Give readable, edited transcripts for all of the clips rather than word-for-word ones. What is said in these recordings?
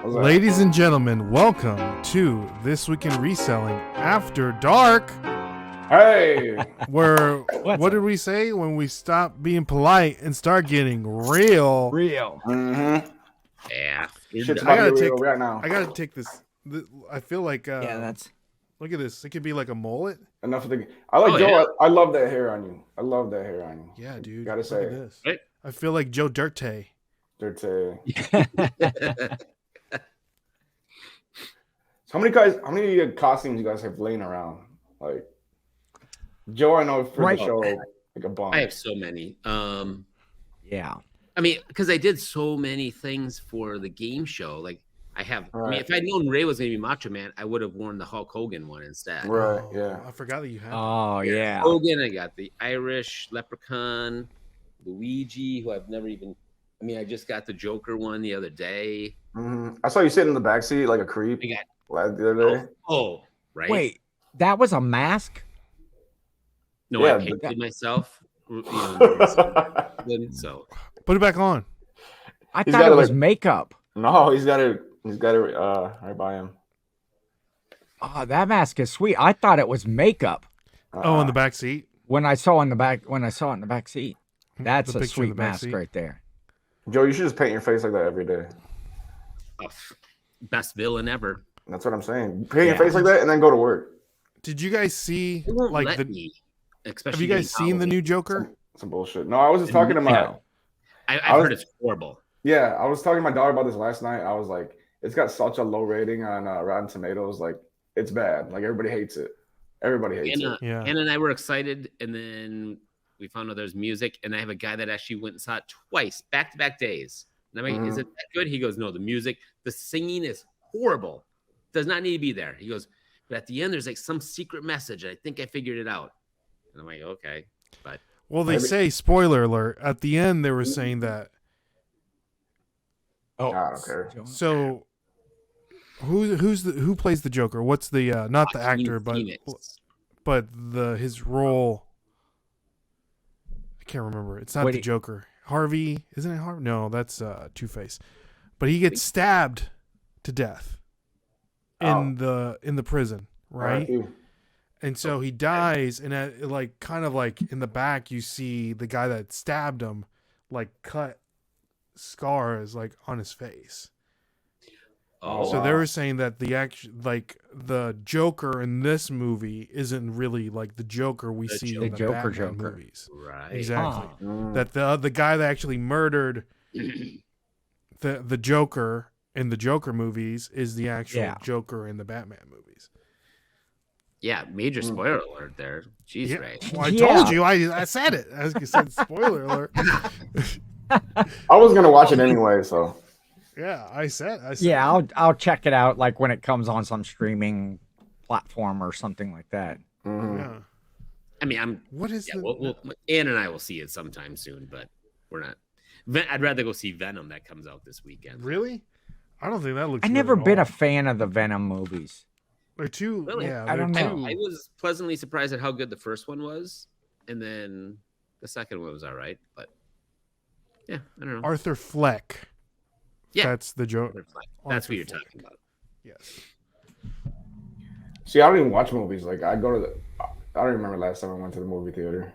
Ladies and gentlemen, welcome to This Week in Reselling After Dark. Hey! Where, what did we say? When we stop being polite and start getting real. Mm-hmm. Yeah. Shit's about to get real right now. I gotta take this. I feel like, that's... Look at this. It could be like a mullet. Enough of the... I like Joe. Yeah. I love that hair on you. I love that hair on you. Yeah, dude. Gotta say. Look at this. Right? I feel like Joe Dirte. So how many costumes you guys have laying around? Like Joe, I know for the show, like a bomb. I have so many. Yeah. I mean, because I did so many things for the game show. Like I mean, if I'd known Ray was gonna be Macho Man, I would have worn the Hulk Hogan one instead. Right. Yeah. I forgot that you had. Oh yeah. Hogan. I got the Irish Leprechaun, Luigi, who I've never even. I mean, I just got the Joker one the other day. Mm-hmm. I saw you sitting in the backseat like a creep the other day. Oh, right. Wait, that was a mask? No, Yeah, I painted myself. So Put it back on. I thought it was like, makeup. No, he's got it right by him. Oh, that mask is sweet. I thought it was makeup. Oh, in the back seat. When I saw it in the back seat. That's a sweet mask seat. right there. Joe, you should just paint your face like that every day. Best villain ever. That's what I'm saying. Paint your face like that and then go to work. Did you guys see especially have you guys seen the new Joker? Some bullshit. No, I was just talking to my I've heard it's horrible. Yeah, I was talking to my daughter about this last night. I was like, it's got such a low rating on Rotten Tomatoes. Like, it's bad. Like, everybody hates it. Everybody hates it. Yeah. Anna and I were excited, and then we found out there's music, and I have a guy that actually went and saw it twice, back-to-back days. And I'm like, is it that good? He goes, no, the music, the singing is horrible. Does not need to be there. He goes, but at the end, there's like some secret message. I think I figured it out. And I'm like, okay. But well, they say, spoiler alert, at the end they were saying that. Oh, I don't care. So who plays the Joker? What's the not the actor, but his role? I can't remember. It's not the Joker. Harvey, isn't it Harvey? No, that's Two-Face. But he gets stabbed to death in the prison, right? And so he dies, and kind of in the back, you see the guy that stabbed him, like cut scars like on his face. Oh, so they were saying that the Joker in this movie isn't really like the Joker we see in the Batman movies. Right. Exactly. That the guy that actually murdered the Joker in the Joker movies is the actual Joker in the Batman movies. Yeah, major spoiler alert there. Jeez, Ray. Well, I told you. I said it. As you said, spoiler alert. I was gonna watch it anyway, so. Yeah, I said. Yeah, I'll check it out like when it comes on some streaming platform or something like that. Mm-hmm. Yeah. I mean, Ann and I will see it sometime soon, but we're not. I'd rather go see Venom that comes out this weekend. Really? I don't think that looks. I've never been a fan of the Venom movies. They're too. Really? Yeah, I don't know. I was pleasantly surprised at how good the first one was, and then the second one was all right, but yeah, I don't know. Arthur Fleck. Yeah, that's the Joker. That's what you're talking about. Yes. See, I don't even watch movies. Like I don't remember last time I went to the movie theater.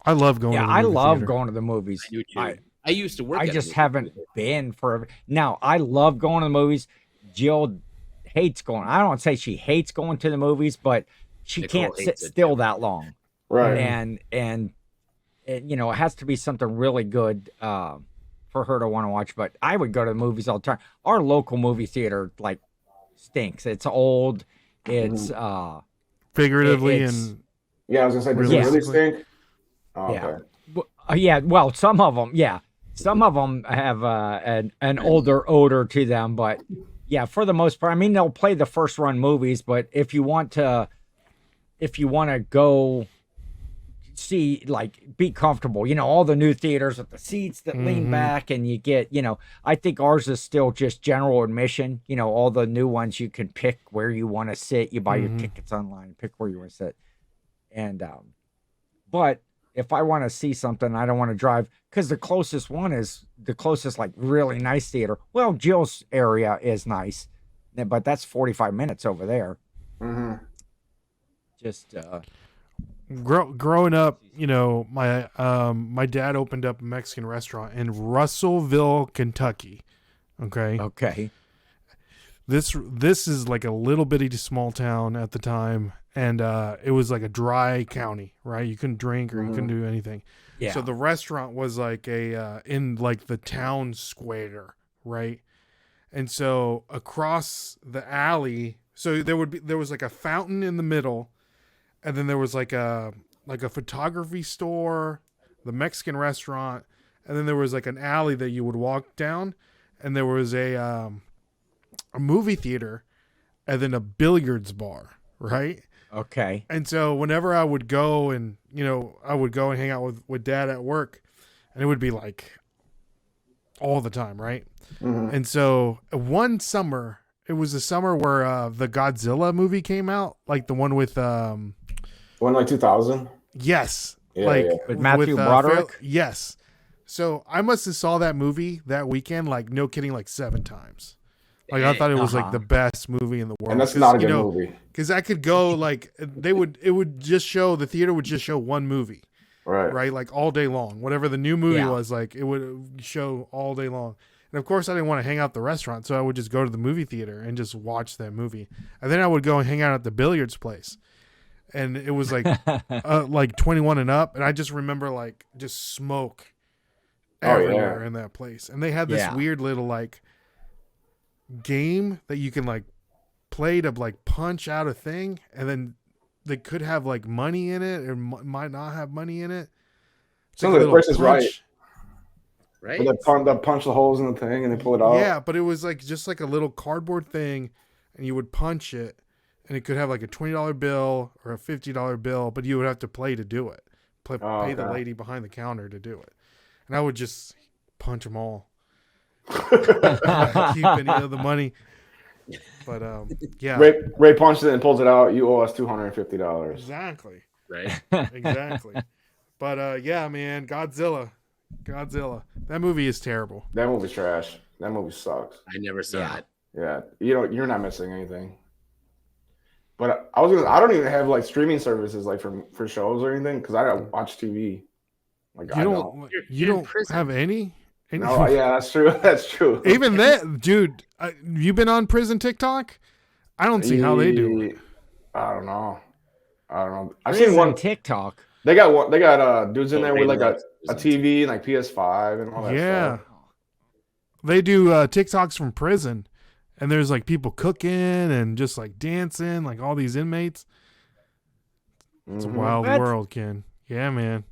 I love going. Yeah, to the movie theater. going to the movies. I do too. I used to work. I just haven't been for. Now I love going to the movies. Jill hates going. I don't say she hates going to the movies, but she can't sit still that long. Right. And it has to be something really good for her to want to watch. But I would go to the movies all the time. Our local movie theater stinks. It's old. It's figuratively it's, and yeah. I was gonna say, does it really stink? Oh, yeah. Okay. Yeah. Well, some of them. Yeah. Some of them have an older odor to them, but yeah, for the most part, I mean, they'll play the first run movies, but if you want to go see, be comfortable, all the new theaters with the seats that lean back and you get, I think ours is still just general admission. All the new ones you can pick where you want to sit. You buy your tickets online, pick where you want to sit. And, but if I want to see something, I don't want to drive, because the closest one is the closest like really nice theater. Well, Jill's area is nice, but that's 45 minutes over there. Mm-hmm. Just growing up, you know, my dad opened up a Mexican restaurant in Russellville, Kentucky. Okay. This is like a little bitty small town at the time, and it was like a dry county, right? You couldn't drink or you couldn't do anything. Yeah. So the restaurant was like a in like the town square, right? And so across the alley, so there was like a fountain in the middle, and then there was like a photography store, the Mexican restaurant, and then there was like an alley that you would walk down, and there was a movie theater, and then a billiards bar, right? Okay. And so whenever I would go and, you know, I would go and hang out with dad at work, and it would be like all the time, right? Mm-hmm. And so one summer, it was the summer where the Godzilla movie came out, like the one with One like 2000. yes, Yeah, like yeah. With Matthew Broderick? yes. So I must have saw that movie that weekend, like no kidding, like 7 times. Like I thought it was like the best movie in the world. And that's not a good movie. Because I could go like it would just show, the theater would just show one movie, right, like all day long. Whatever the new movie was, like it would show all day long. And of course, I didn't want to hang out at the restaurant, so I would just go to the movie theater and just watch that movie. And then I would go and hang out at the billiards place, and it was like 21 and up. And I just remember like just smoke everywhere in that place. And they had this weird little like game that you can like play to like punch out a thing, and then they could have like money in it or might not have money in it. Some of the place is right. Right. They punch the holes in the thing and they pull it out. Yeah, but it was like just like a little cardboard thing, and you would punch it, and it could have like a $20 bill or a $50 bill, but you would have to play to do it. Pay the lady behind the counter to do it, and I would just punch them all. Keep any of the money, but yeah. Ray punches it and pulls it out. You owe us $250. Exactly. Right. Exactly. But yeah, man, Godzilla. That movie is terrible. That movie's trash. That movie sucks. I never saw it. Yeah, you're not missing anything. But I don't even have like streaming services like for shows or anything, because I don't watch TV. Like you don't have any. No, yeah, that's true. That's true. Even that, dude. You been on prison TikTok? I don't see how they do it. I don't know. I've prison seen one TikTok. They got dudes in there with like a TV and like PS5 and all that stuff. They do TikToks from prison, and there's like people cooking and just like dancing, like all these inmates. It's a wild world, Ken. Yeah, man.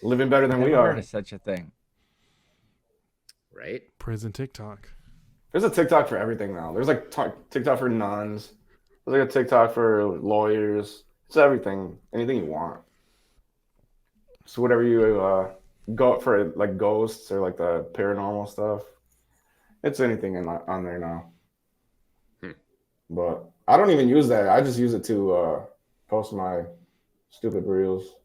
Living better than we are. Heard of such a thing. Right? Prison TikTok. There's a TikTok for everything now. There's like TikTok for nuns. There's like a TikTok for lawyers. It's everything. Anything you want. So whatever you go for, like ghosts or like the paranormal stuff. It's anything on there now. But I don't even use that. I just use it to post my stupid reels.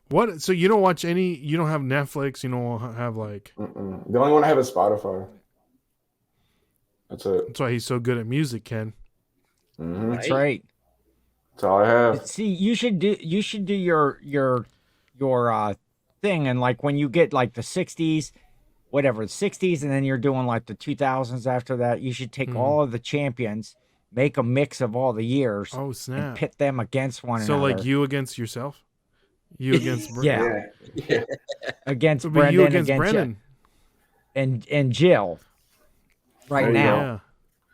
What? So you don't watch any? You don't have Netflix? You don't have like? The only one I have is Spotify. That's it. That's why he's so good at music, Ken. Mm-hmm. That's right. That's all I have. See, you should do your thing, and like when you get like the 60s, whatever, the 60s, and then you're doing like the 2000s after that, you should take all of the champions, make a mix of all the years, and pit them against one another. So like you against yourself? You against Brendan? Yeah. Against Brendan, you against Brendan. And Jill right now.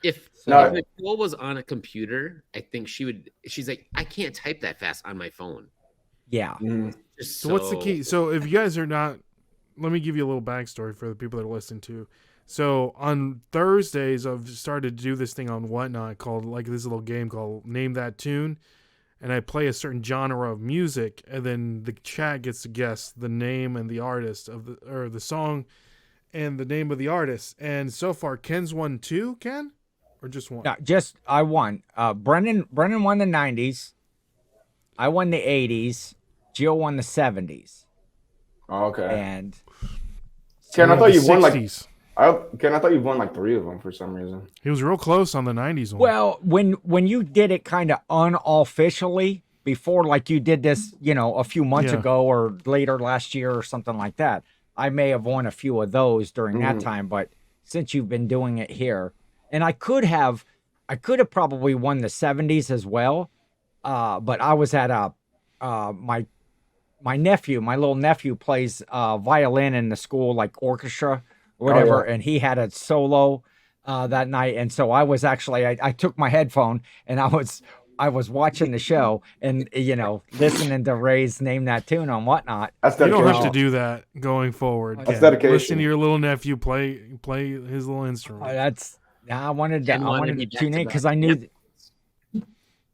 If Nicole was on a computer, I think she's like, I can't type that fast on my phone. Yeah. So what's the key? So if you guys are not, let me give you a little backstory for the people that are listening to. So on Thursdays, I've started to do this thing on Whatnot called like this little game called Name That Tune. And I play a certain genre of music, and then the chat gets to guess the name and the artist of the song and the name of the artist. And so far, Ken's won 2, Ken? Or just 1? No, I won. Brendan won the 90s. I won the 80s. Jill won the 70s. Oh, okay. And Ken, I thought you won like 60s. Ken, I thought you won like 3 of them for some reason. He was real close on the 90s one. well, when you did it kind of unofficially before, like you did this, a few months ago or later last year or something like that, I may have won a few of those during that time. But since you've been doing it here, and I could have probably won the 70s as well. But I was at my little nephew plays violin in the school, like orchestra or whatever. And he had a solo that night. And so I was actually, I took my headphone and I was watching the show and, listening to Ray's Name That Tune and whatnot. That's you dedication. don't have to do that going forward. That's dedication. Listen to your little nephew play his little instrument. I wanted to tune in because I knew.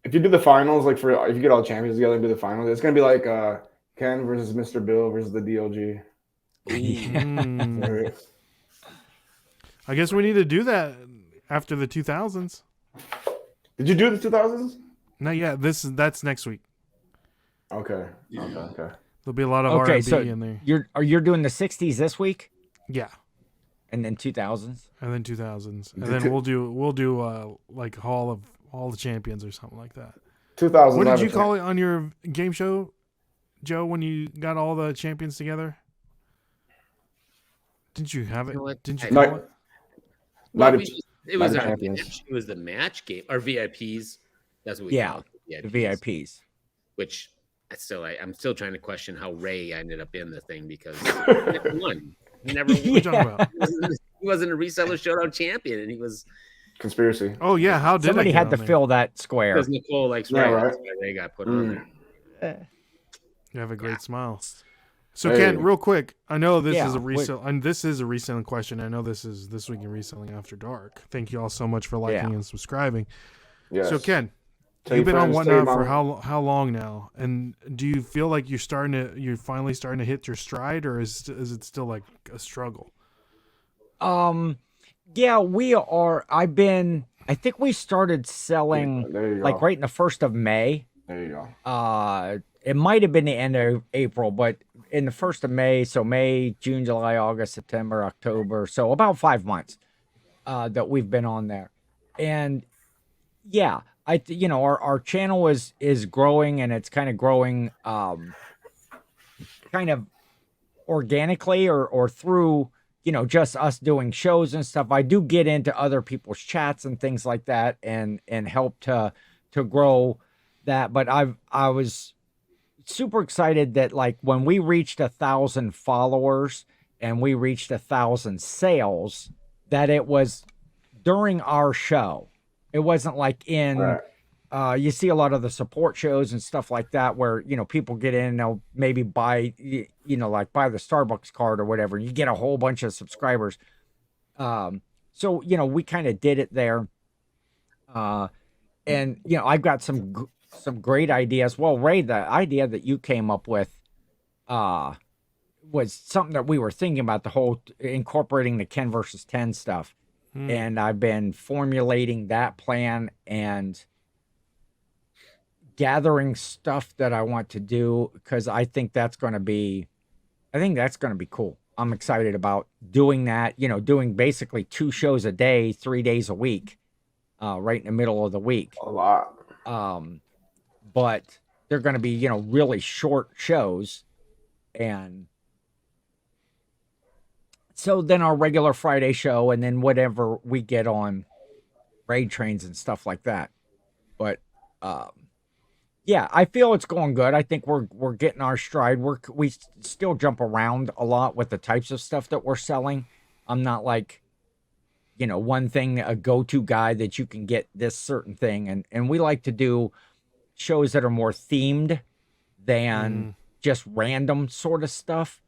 If you do the finals, like if you get all the champions together and do the finals, it's gonna be like Ken versus Mr. Bill versus the DLG. I guess we need to do that after the 2000s. Did you do the 2000s? Not yet. That's next week. Okay. There'll be a lot of R&B in there. You're doing the 60s this week? Yeah. And then 2000s? And then 2000s. And then we'll do like Hall of All the Champions or something like that. 2000. What did you call it on your game show, Joe, when you got all the champions together? Didn't you have it? Didn't you call it? It was our match. It was the match game. Our VIPs. That's what we call it. The VIPs. Which I'm still trying to question how Ray ended up in the thing because he never won. He never won. What are you talking about? He wasn't a Reseller Showdown champion, and he was conspiracy. Oh yeah, how did somebody had to fill that square? Because Nicole likes Ray. Right. That's why Ray got put on there. You have a great smile. So Ken, real quick, I know this is a resell, and this is a reselling question. I know this is This Week in Reselling After Dark. Thank you all so much for liking and subscribing. Yes. So Ken, you've been on Whatnot for how long now? And do you feel like you're finally starting to hit your stride, or is it still like a struggle? Yeah, we are. I think we started selling like right in the 1st of May. There you go. It might have been the end of April, but in the 1st of May, so May, June, July, August, September, October, so about 5 months that we've been on there. And yeah, our channel is growing, and it's kind of growing kind of organically or through just us doing shows and stuff. I do get into other people's chats and things like that and help to grow that. But I was super excited that like when we reached 1,000 followers and we reached 1,000 sales, that it was during our show. It wasn't like in you see a lot of the support shows and stuff like that where people get in and they'll maybe buy like buy the Starbucks card or whatever, and you get a whole bunch of subscribers. So we kind of did it there, and I've got some great ideas. Well, Ray, the idea that you came up with was something that we were thinking about, the whole incorporating the Ken versus 10 stuff. And I've been formulating that plan and gathering stuff that I want to do, because I think that's going to be cool. I'm excited about doing that, doing basically 2 shows a day, 3 days a week, right in the middle of the week. A lot. But they're going to be, really short shows. And so then our regular Friday show, and then whatever we get on raid trains and stuff like that. But, yeah, I feel it's going good. I think we're getting our stride. We still jump around a lot with the types of stuff that we're selling. I'm not like, one thing, a go-to guy that you can get this certain thing. And we like to do shows that are more themed than just random sort of stuff.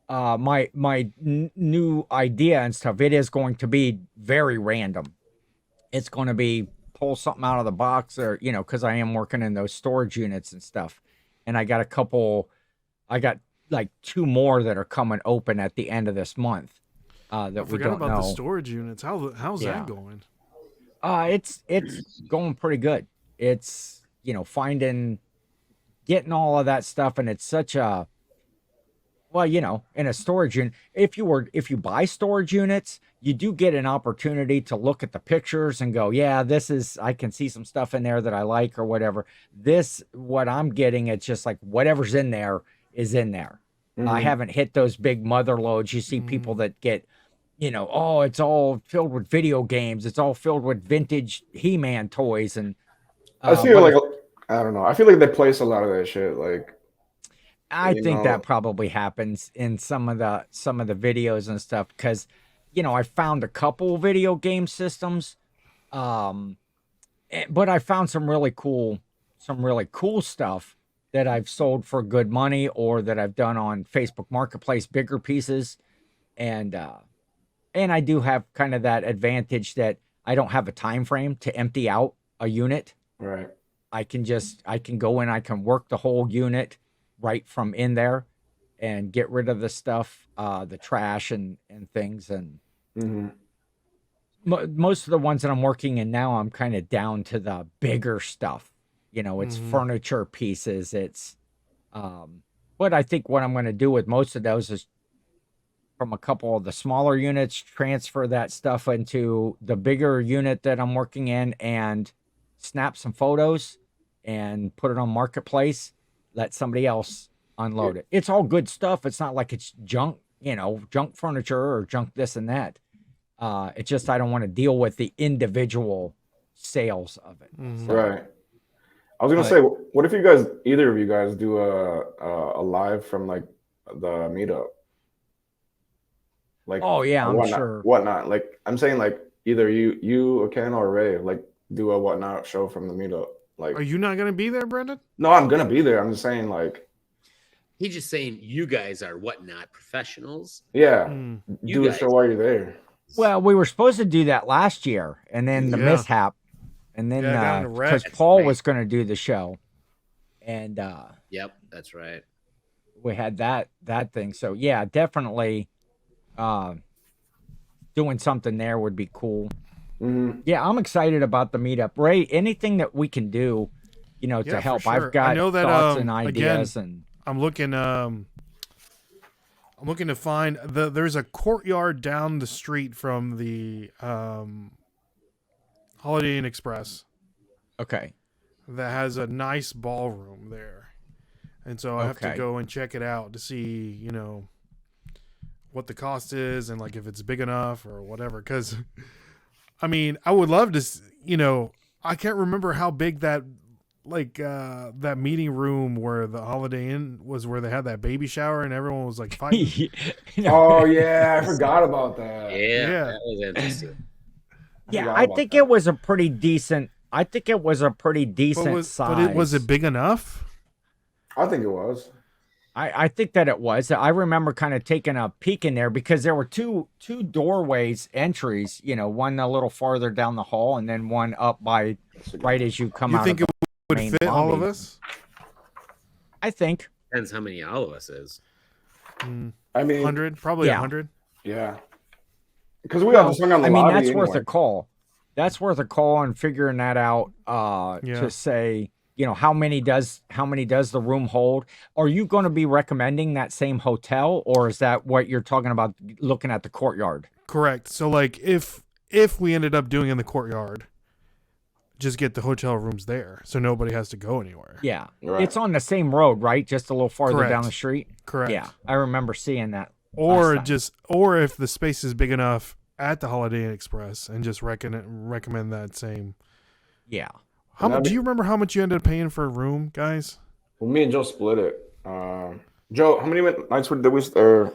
My new idea and stuff, it is going to be very random. It's going to be pull something out of the box, or because I am working in those storage units and stuff, and I got like 2 more that are coming open at the end of this month that we don't know. About the storage units. How's that going? It's going pretty good. It's finding getting all of that stuff, and it's such a, well, in a storage unit, if you buy storage units, you do get an opportunity to look at the pictures and go, yeah, I can see some stuff in there that I like or whatever. What I'm getting, it's just like whatever's in there is in there. I haven't hit those big mother loads. You see people that get, oh, it's all filled with video games. It's all filled with vintage He-Man toys. And I feel like, I don't know. I feel like they place a lot of that shit. Like, I think that probably happens in some of the videos and stuff, because I found a couple video game systems, but I found some really cool stuff that I've sold for good money, or that I've done on Facebook Marketplace, bigger pieces, and I do have kind of that advantage that I don't have a time frame to empty out a unit. Right. I can go in, I can work the whole unit right from in there and get rid of the stuff, the trash and things. And most of the ones that I'm working in now, I'm kind of down to the bigger stuff. It's furniture pieces. It's, but I think what I'm going to do with most of those is, from a couple of the smaller units, transfer that stuff into the bigger unit that I'm working in, and snap some photos and put it on Marketplace. Let somebody else unload it. It's all good stuff. It's not like it's junk, junk furniture or junk this and that. It's just I don't want to deal with the individual sales of it. So, right. I was gonna say, what if either of you guys do a live from like the meetup? Like, oh yeah, I'm sure. Whatnot. Like, I'm saying, like, either you or Ken or Ray, like, do a whatnot show from the meetup. Like, are you not gonna be there, Brendan? No, I'm gonna be there. I'm just saying, like, he's just saying you guys are whatnot professionals. Yeah, do a show while you're there. Well, we were supposed to do that last year, and then the mishap, and then because Paul was going to do the show, and yep, that's right. We had that thing. So yeah, definitely, doing something there would be cool. Yeah, I'm excited about the meetup. Ray, anything that we can do, to help. Sure. I've got thoughts and ideas, again, and I'm looking to find there's a courtyard down the street from the Holiday Inn Express. Okay. That has a nice ballroom there. And so I have to go and check it out to see, what the cost is, and like if it's big enough or whatever. Because I mean, I would love to, I can't remember how big that, that meeting room where the Holiday Inn was, where they had that baby shower and everyone was like fighting. Oh yeah, I forgot about that. Yeah. That was interesting. Yeah, I think it was a pretty decent. Size. But was it big enough? I think it was. I think that it was. I remember kind of taking a peek in there, because there were two doorways entries, one a little farther down the hall, and then one up by right as you come out. You think it would fit lobby. All of us? I think. Depends how many all of us is. I mean, 100, probably 100. Yeah. Because we all just hung on the lobby. That's anyway. Worth a call. That's worth a call and figuring that out to say, how many does the room hold? Are you going to be recommending that same hotel, or is that what you're talking about, looking at the courtyard? Correct. So like if we ended up doing in the courtyard, just get the hotel rooms there so nobody has to go anywhere. Yeah. Right. It's on the same road, right? Just a little farther down the street. Correct. Yeah. I remember seeing that. Or if the space is big enough at the Holiday Inn Express, and just recommend that same. Yeah. How much? Do you remember how much you ended up paying for a room, guys? Well, me and Joe split it. Joe, how many nights did we? Or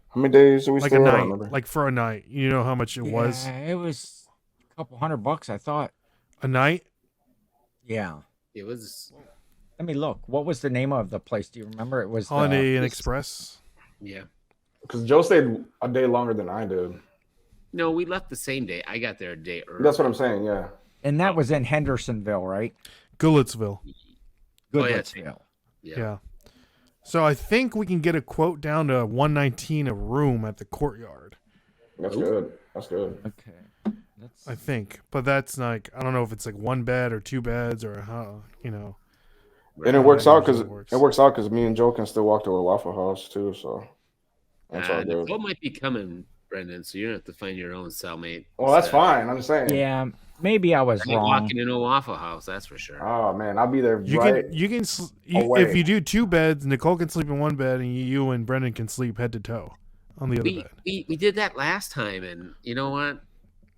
how many days did we? Like a night, like for a night. You know how much it was? It was a couple $100, I thought. A night? Yeah. It was. Let me look. What was the name of the place? Do you remember? It was Holiday Inn Express. Yeah. Because Joe stayed a day longer than I did. No, we left the same day. I got there a day early. That's what I'm saying. Yeah. And that was in Hendersonville, right? Goodlettsville. Goodlettsville. Yeah. So I think we can get a quote down to $119 a room at the courtyard. That's good. Okay. I think, but that's like, I don't know if it's like one bed or two beds or how, And it Right. works That out usually because works. me and Joe can still walk to a Waffle House too. So that's all good. Nicole might be coming, Brendan, so you're gonna have to find your own cellmate. Well, that's fine. I'm just saying. Yeah, maybe I was I ain't wrong. walking into a Waffle House, that's for sure. Oh man, I'll be there You right. can away. if you do 2 beds, Nicole can sleep in one bed, and you and Brendan can sleep head to toe on the other bed. We did that last time, and you know what?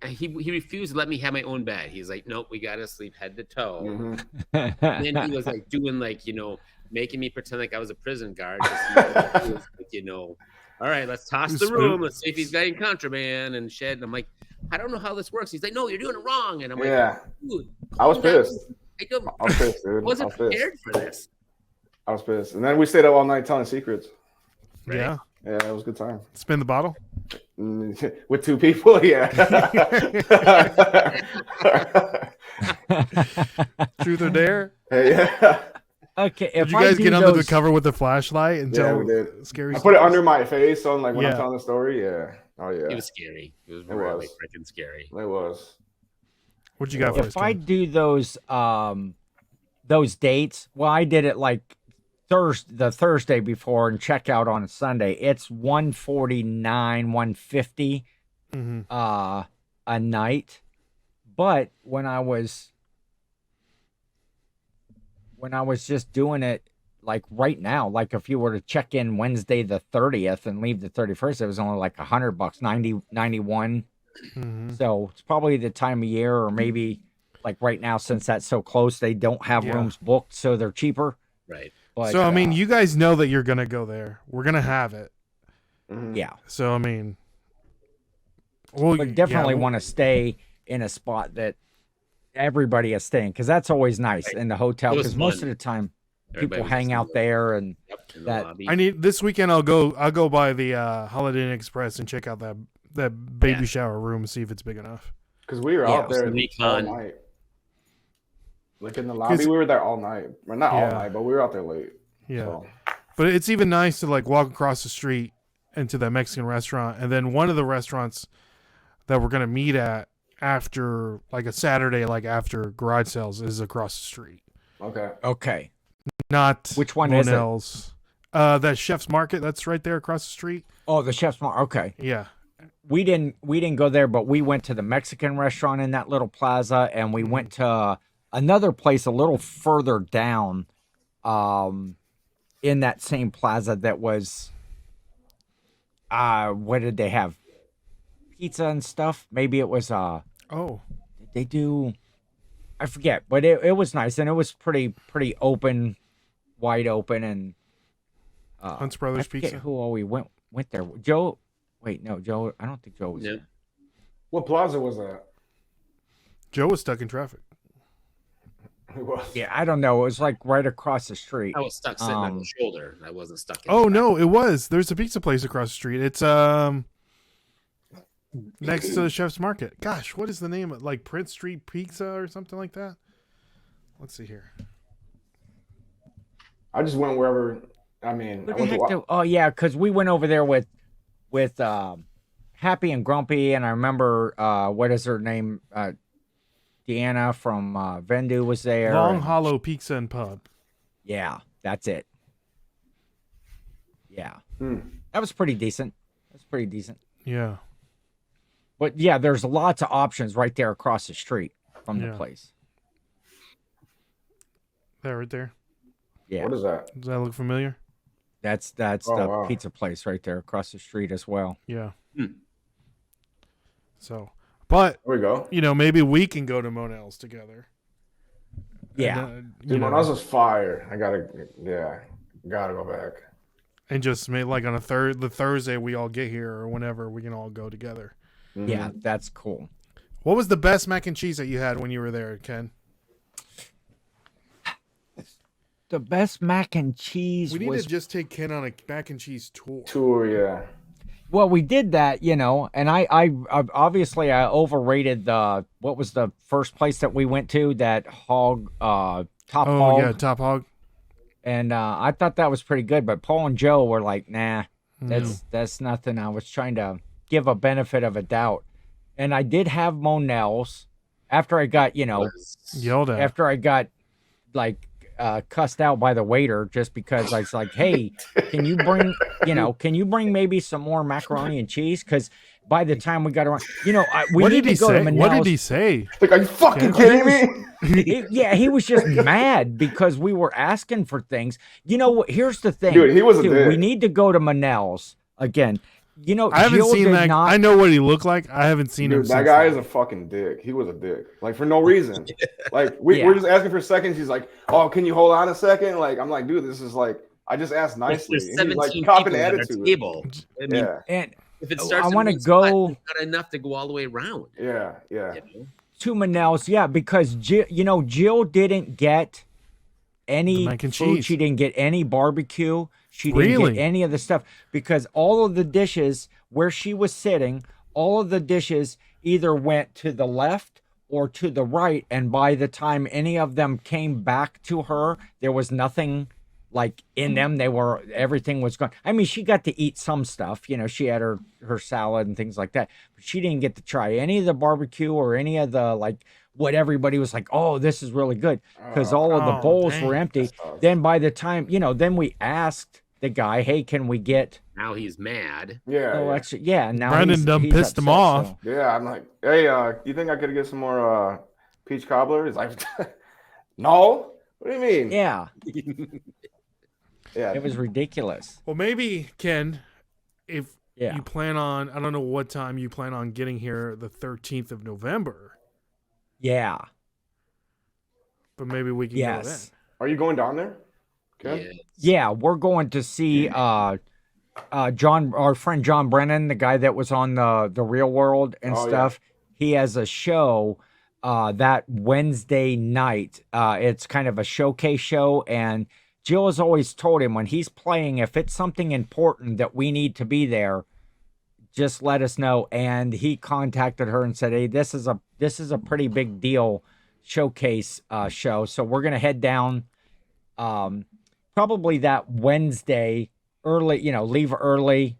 He refused to let me have my own bed. He's like, nope, we gotta sleep head to toe. Mhm. And then he was like doing like, making me pretend like I was a prison guard. He was like, all right, let's toss the room. Let's see if he's got any contraband and shit. And I'm like, I don't know how this works. He's like, no, you're doing it wrong. And I'm like, Yeah. dude, I was pissed. I was pissed, dude. wasn't prepared for this. I was pissed. And then we stayed up all night telling secrets. Right? Yeah. Yeah, it was a good time. Spin the bottle. With 2 people, yeah. Truth or dare? Hey, yeah. Okay, Did you guys get under the cover with a flashlight and Yeah, tell we did. scary I put it stories? under my face, so when Yeah. I'm telling the story, yeah. Oh yeah. It was scary. It was really was. freaking scary. It was. What'd you got for us? If I Ken? do those dates, well, I did it like the Thursday before and check out on a Sunday. It's 149, 150 Mhm. a night. But when I was just doing it like right now, like if you were to check in Wednesday the 30th and leave the 31st, it was only like $100, 91. Mhm. So it's probably the time of year, or maybe like right now, since that's so close, they don't have Yeah. rooms booked, so they're cheaper. Right. But, So I mean, you guys know that you're gonna go there. We're gonna have it. Mhm. yeah, So I mean, well, but definitely want to stay in a spot that everybody is staying, because that's always nice in the hotel. It was Because most fun. of the time, Everybody people was hang just out there, and Yep, in the that- lobby. I need this weekend. I'll go by the Holiday Inn Express and check out that baby shower room and see if it's big enough. Because we were Yeah, out there so all recon. night. Like in the lobby, we were there all night. Well, not all Yeah. night, but we were out there late. Yeah, So. but it's even nice to like walk across the street into that Mexican restaurant, and then one of the restaurants that we're gonna meet at after like a Saturday, like after garage sales, is across the street. Okay. okay. Not Which one is it? Monell's. That Chef's Market that's right there across the street. Oh, the Chef's Market. Okay, Yeah. we didn't go there, but we went to the Mexican restaurant in that little plaza, and we went to another place a little further down, in that same plaza that was, what did they have? Pizza and stuff. Maybe it was Oh, did they do? I forget, but it was nice, and it was pretty open, wide open, and Hunt's I Brothers forget Pizza. who all we went there. Joe. Wait, no, Joe. I don't think Joe was Nope. there. What plaza was that? Joe was stuck in traffic. It was. Yeah, I don't know. It was like right across the street. I was stuck sitting on the shoulder. I wasn't stuck in Oh traffic. no, it was. There's a pizza place across the street. It's next to the Chef's Market. Gosh, what is the name? Like Prince Street Pizza or something like that. Let's see here. I just went wherever. I mean, I What the went heck to. oh yeah, because we went over there with Happy and Grumpy, and I remember what is her name? Deanna from Vendu was there. Long and- Hollow Pizza and Pub. Yeah, that's it. Yeah, Hmm. that was pretty decent. That's pretty decent. Yeah. But yeah, there's lots of options right there across the street from the Yeah. place. That right there. Yeah, What is that? Does that look familiar? that's Oh, the wow. pizza place right there across the street as well. Yeah. Hmm. So, but There we go. maybe we can go to Monell's together. Yeah, And, Dude, Monell's is fire. Gotta go back. and just maybe like on the Thursday we all get here or whenever we can all go together. Mhm. yeah, that's cool. What was the best mac and cheese that you had when you were there, Ken? The best mac and cheese We need was to just take Ken on a mac and cheese tour. Tour, yeah. well, we did that, and I obviously I overrated what was the first place that we went to, that Top Oh Hog, yeah, Top Hog. and I thought that was pretty good, but Paul and Joe were like, nah, that's nothing. I was trying to give a benefit of a doubt, and I did have Monell's after I got Yelled at. after I got like cussed out by the waiter just because I was like, "Hey, can you bring maybe some more macaroni and cheese?" Because by the time we got around, we What need did he to go to say? Manel's. What did he say? Like, are you fucking Okay. kidding me? He was just mad because we were asking for things. You know what? Here's the thing, Dude, he was a too. dick. We need to go to Manel's again. I haven't Jill seen did that. not. I know what he looked like. I haven't seen him. Dude, that since guy then. is a fucking dick. He was a dick. Like, for no reason. Like, we're just asking for seconds. He's like, oh, can you hold on a second? Like, I'm like, dude, this is like, I just asked nicely. There's And he's 17 like, copping people at our attitude. table. I mean, Yeah, And if it starts, I in want to one spot, go it's not enough to go all the way around. yeah. You know? to Manel's, because Jill didn't get any The mac and food. cheese. She didn't get any barbecue. She didn't Really? get any of the stuff because all of the dishes where she was sitting, all of the dishes either went to the left or to the right. And by the time any of them came back to her, there was nothing like in them. Everything was gone. I mean, she got to eat some stuff, she had her salad and things like that, but she didn't get to try any of the barbecue or any of the like what everybody was like, oh, this is really good, because all of the Oh, bowls dang. were empty. Then by the time, then we asked the guy, hey, can we get Now he's mad. extra? Yeah, and now Brendan done he's pissed him upset, off. so- Yeah, I'm like, hey, you think I could get some more peach cobbler? He's like, no. What do you mean? Yeah, Yeah. it was ridiculous. Well, maybe Ken, if Yeah. you plan on, I don't know what time you plan on getting here, the 13th of November, Yeah. but maybe we can go then. Yes. Are you going down there? Okay. Yeah. Yeah, we're going to see John, our friend John Brennan, the guy that was on the Real World and Oh, yeah. stuff. He has a show that Wednesday night. It's kind of a showcase show, and Jill has always told him when he's playing, if it's something important that we need to be there, just let us know. And he contacted her and said, hey, this is a pretty big deal showcase show, so we're gonna head down probably that Wednesday early, leave early,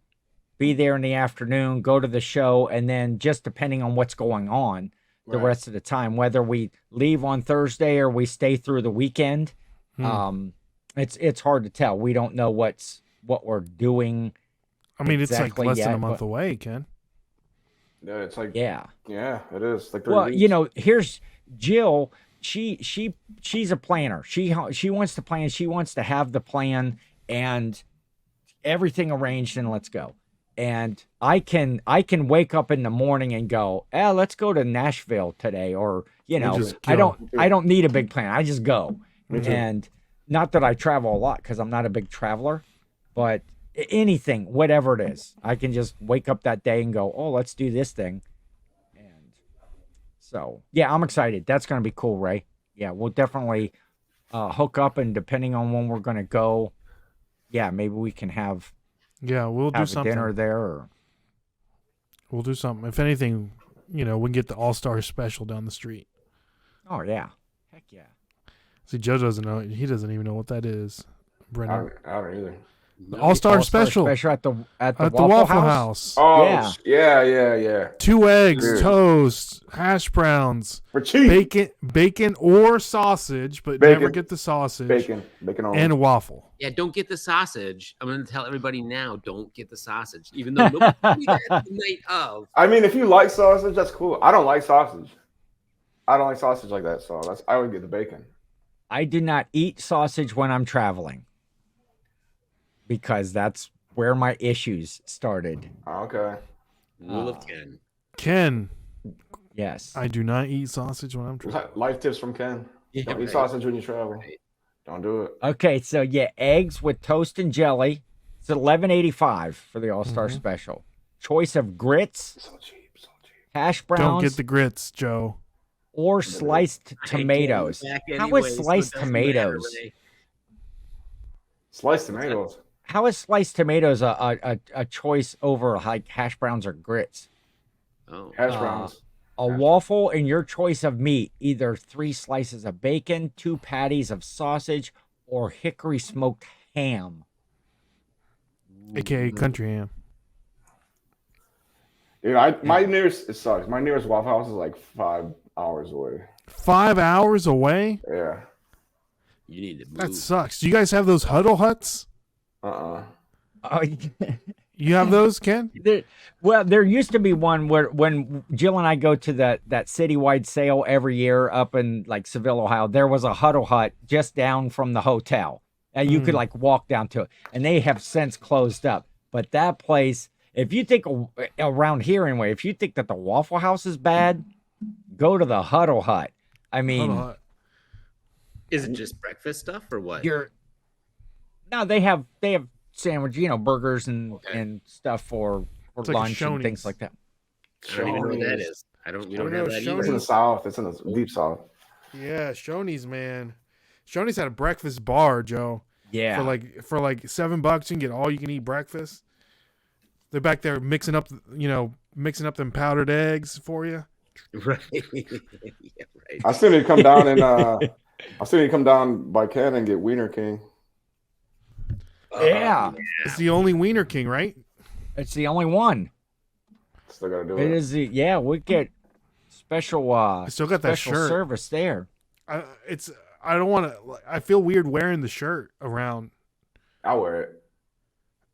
be there in the afternoon, go to the show, and then just depending on what's going on the Right. rest of the time, whether we leave on Thursday or we stay through the weekend. It's hard to tell. We don't know what we're doing. I mean, it's exactly like less than yet, a month but- away, Ken. Yeah, it's like, Yeah. it is. Like 3 Well, weeks. here's Jill. She's a planner. She wants to plan. She wants to have the plan and everything arranged, and let's go. And I can wake up in the morning and go, let's go to Nashville today, or just I go. don't need a big plan. I just go. Me too. And not that I travel a lot because I'm not a big traveler, but anything, whatever it is, I can just wake up that day and go, oh, let's do this thing. And so, yeah, I'm excited. That's going to be cool, Ray. Yeah, we'll definitely hook up, and depending on when we're going to go, yeah, maybe we can have Yeah, we'll do a something. dinner there. Or We'll do something. If anything, we can get the All-Star special down the street. oh yeah, heck yeah. See, Joe doesn't know. He doesn't even know what that is. I Brendan. don't either. The All-Star special special at the at Waffle, the Waffle House. House. Oh, Yeah. yeah. 2 eggs, Dude. toast, hash browns, For cheap. bacon or sausage, but Bacon. never get the sausage. Bacon only. And a waffle. Yeah, don't get the sausage. I'm going to tell everybody now, don't get the sausage. Even though nobody told me that the night of. I mean, if you like sausage, that's cool. I don't like sausage. I don't like sausage like that, so I would get the bacon. I do not eat sausage when I'm traveling because that's where my issues started. Okay. Rule of 10. Ken, Yes. I do not eat sausage when I'm traveling. Life tips from Ken. Yeah, Don't eat right. sausage when you travel. Right. Don't do it. Okay, so yeah, eggs with toast and jelly. It's $11.85 for the All-Star Mm-hmm. special. Choice of grits, So cheap, so cheap. hash Don't browns, get the grits, Joe. or sliced I can't tomatoes. back How anyway, is so it sliced doesn't matter, tomatoes? Renee. Sliced tomatoes. How is sliced tomatoes a choice over like hash browns or grits? Oh. Hash browns. A waffle and your choice of meat, either 3 slices of bacon, 2 patties of sausage, or hickory smoked ham. AKA country ham. Dude, my nearest, it sucks. My nearest Waffle House is like 5 hours away. 5 hours away? Yeah. You need to move. That sucks. Do you guys have those huddle huts? Uh-uh. Oh, You have those, Ken? there used to be one where when Jill and I go to that citywide sale every year up in like Seville, Ohio, there was a huddle hut just down from the hotel. And you could like walk down to it. And they have since closed up. But that place, if you think around here anyway, if you think that the Waffle House is bad, go to the huddle hut. I mean, Huddle hut. Is it just breakfast stuff or what? No, they have sandwich, burgers and stuff for like lunch and things Shoney's. like that. I don't even know what that is. We don't have that It's in either. the South. It's in the deep South. Yeah, Shoney's, man. Shoney's had a breakfast bar, Joe. Yeah. For like $7, you can get all you can eat breakfast. They're back there mixing up them powdered eggs for you. Right. Yeah, right. I still need to come down and I still need to come down by Ken and get Wiener King. Yeah. It's the only Wiener King, right? It's the only one. Still gotta do It it. is we get special I still got that special shirt. service there. I don't want to. I feel weird wearing the shirt around. I'll wear it.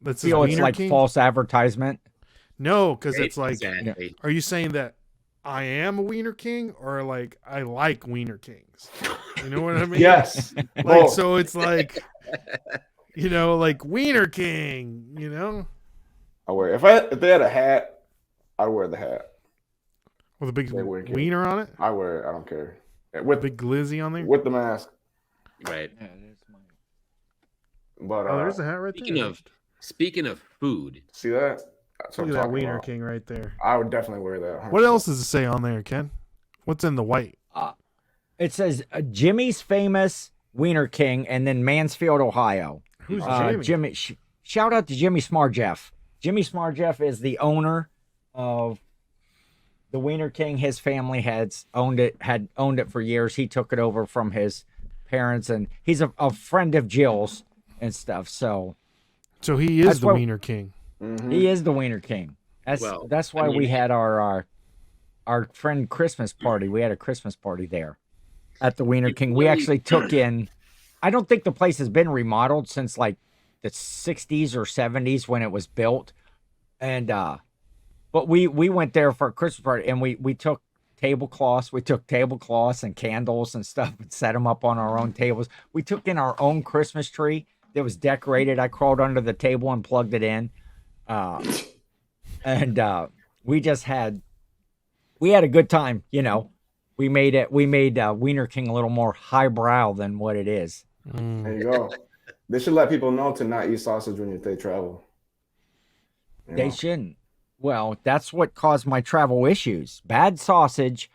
That's Feel it's Wiener like King. false advertisement. No, because it's like, exactly. are you saying that I am a Wiener King or like I like Wiener Kings? You know what I mean? Yes. Like Both. so, it's like, like Wiener King. I'll wear it. If they had a hat, I'd wear the hat. With a big They wear King. wiener on it, I wear it. I don't care. a With big glizzy on there. with the mask. Right. But Oh, there's a hat right there. Speaking of food, see that? That's what Look I'm at that talking Wiener about. King right there. I would definitely wear that. What else does it say on there, Ken? What's in the white? It says Jimmy's famous Wiener King, and then Mansfield, Ohio. Who's Jimmy? Jimmy? Shout out to Jimmy Smarjeff. Jimmy Smarjeff is the owner of the Wiener King. His family had owned it for years. He took it over from his parents, and he's a friend of Jill's and stuff. So he is the Wiener King. Mm-hmm. he is the Wiener King. That's why we had our friend Christmas party. We had a Christmas party there at the Wiener King. We actually took in. I don't think the place has been remodeled since like the 60s or 70s when it was built, and but we went there for a Christmas party, and we took tablecloths. We took tablecloths and candles and stuff and set them up on our own tables. We took in our own Christmas tree that was decorated. I crawled under the table and plugged it in. And we had a good time. We made Wiener King a little more highbrow than what it is. There you go. They should let people know to not eat sausage when they travel. They shouldn't. Well, that's what caused my travel issues. Bad sausage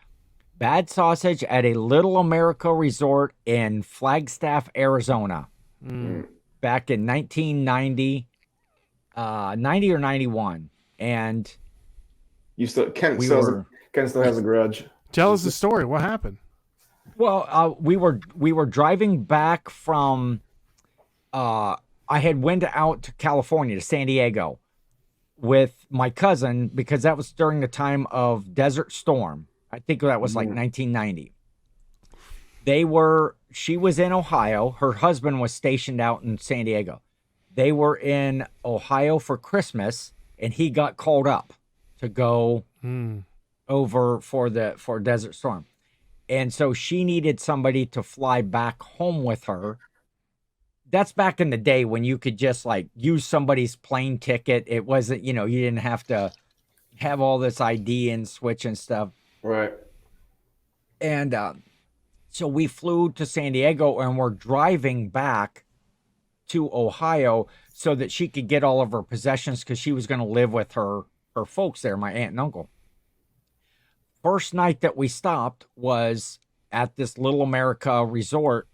at a Little America resort in Flagstaff, Arizona, back in 1990, 90 or 91. And Ken still has a grudge. Tell us the story. What happened? Well, we were driving back from. I had went out to California, to San Diego, with my cousin because that was during the time of Desert Storm. I think that was like 1990. She was in Ohio. Her husband was stationed out in San Diego. They were in Ohio for Christmas, and he got called up to go over for Desert Storm. And so she needed somebody to fly back home with her. That's back in the day when you could just like use somebody's plane ticket. It wasn't, you didn't have to have all this ID and switch and stuff. Right. And so we flew to San Diego, and we're driving back to Ohio so that she could get all of her possessions because she was going to live with her folks there, my aunt and uncle. First night that we stopped was at this Little America resort,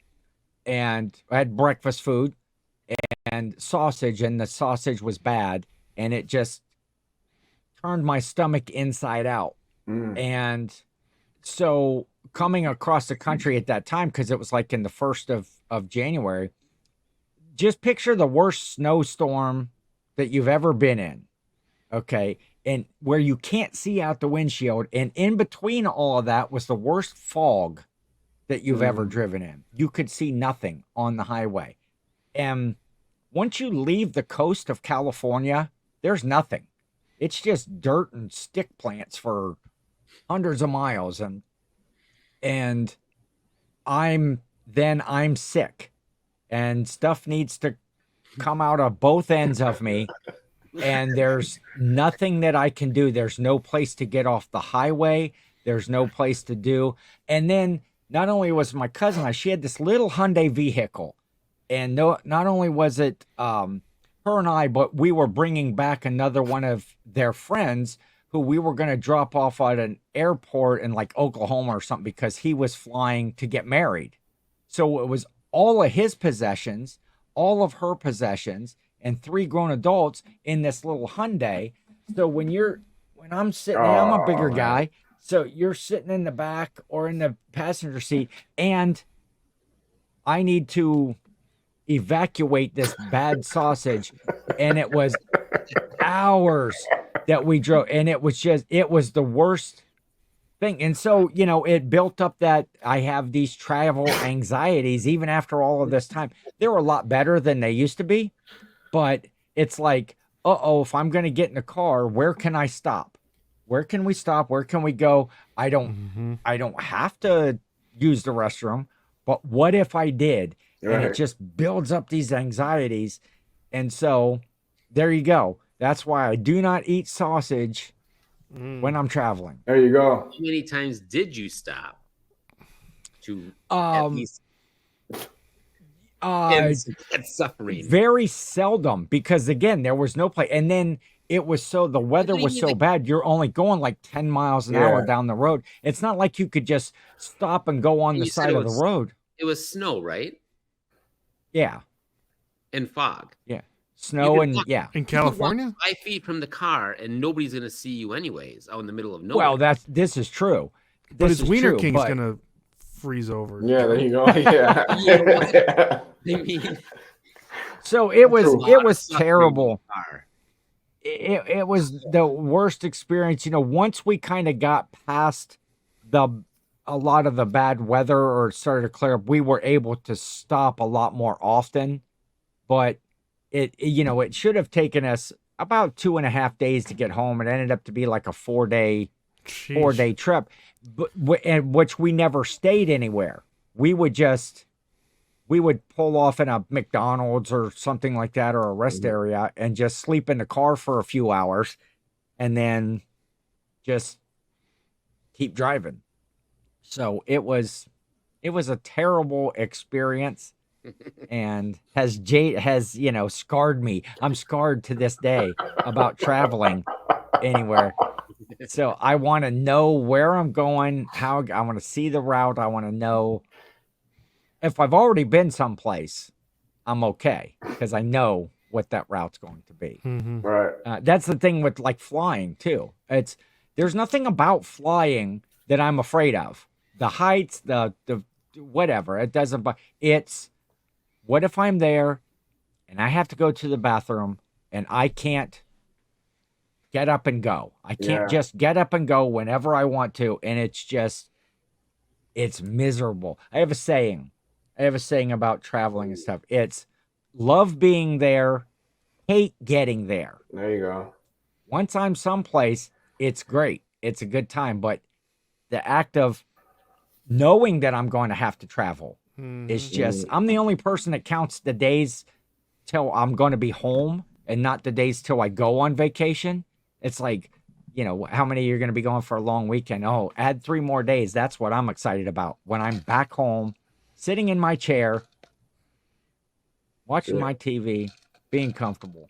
and I had breakfast food and sausage, and the sausage was bad, and it just turned my stomach inside out. And so coming across the country at that time, because it was like in the 1st of January, just picture the worst snowstorm that you've ever been in. Okay. And where you can't see out the windshield. And in between all of that was the worst fog that you've ever driven in. You could see nothing on the highway. And once you leave the coast of California, there's nothing. It's just dirt and stick plants for hundreds of miles. And I'm sick, and stuff needs to come out of both ends of me. And there's nothing that I can do. There's no place to get off the highway. There's no place to do. And then not only was my cousin, she had this little Hyundai vehicle. And not only was it her and I, but we were bringing back another one of their friends who we were going to drop off at an airport in like Oklahoma or something because he was flying to get married. So it was all of his possessions, all of her possessions, and 3 grown adults in this little Hyundai. So when I'm sitting there, I'm a bigger guy. So you're sitting in the back or in the passenger seat, and I need to evacuate this bad sausage. And it was hours that we drove, and it was the worst thing. And so, it built up that I have these travel anxieties even after all of this time. They were a lot better than they used to be. But it's like, if I'm going to get in a car, where can I stop? Where can we stop? Where can we go? I don't have to use the restroom, but what if I did? Right. And it just builds up these anxieties. And so there you go. That's why I do not eat sausage when I'm traveling. There you go. How many times did you stop to at least end suffering? Very seldom, because again, there was no place. And then the weather was so bad, you're only going like 10 miles an hour down the road. It's not like you could just stop and go on the side of the road. It was snow, right? Yeah. And fog. Yeah. Snow and in California, 5 feet from the car, and nobody's gonna see you anyways out in the middle of nowhere. Well, this is true. But his Wiener King's gonna freeze over. Yeah, there you go. Yeah. I mean, so it was terrible. It was the worst experience. Once we kind of got past a lot of the bad weather or started to clear up, we were able to stop a lot more often. But it should have taken us about 2.5 days to get home. It ended up to be like a 4-day trip, and which we never stayed anywhere. We would pull off in a McDonald's or something like that, or a rest area, and just sleep in the car for a few hours, and then just keep driving. So it was a terrible experience. And has scarred me. I'm scarred to this day about traveling anywhere. So I want to know where I'm going, how I want to see the route. I want to know if I've already been someplace, I'm okay, because I know what that route's going to be. Mm-hmm. Right. That's the thing with like flying too. There's nothing about flying that I'm afraid of. The heights, the whatever, it doesn't. It's what if I'm there and I have to go to the bathroom and I can't get up and go? I can't just get up and go whenever I want to. And it's miserable. I have a saying about traveling and stuff. It's love being there, hate getting there. There you go. Once I'm someplace, it's great. It's a good time. But the act of knowing that I'm going to have to travel, it's just, I'm the only person that counts the days till I'm going to be home and not the days till I go on vacation. It's like, how many you're going to be going for a long weekend? Oh, add 3 more days. That's what I'm excited about. When I'm back home, sitting in my chair, watching my TV, being comfortable.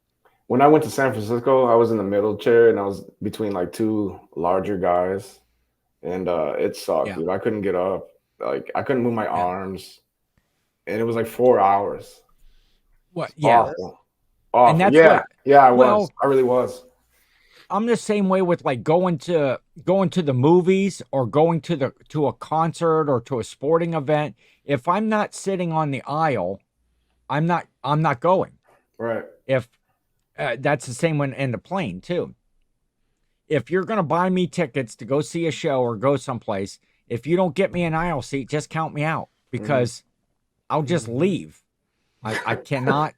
When I went to San Francisco, I was in the middle chair and I was between like 2 larger guys, and it sucked. Dude. I couldn't get up. Like I couldn't move my arms, and it was like 4 hours. What? Yeah. Awful. And that's I was. I really was. I'm the same way with like going to the movies or going to a concert or to a sporting event. If I'm not sitting on the aisle, I'm not going. Right. If that's the same one in the plane too. If you're going to buy me tickets to go see a show or go someplace if you don't get me an aisle seat, just count me out because I'll just leave. I cannot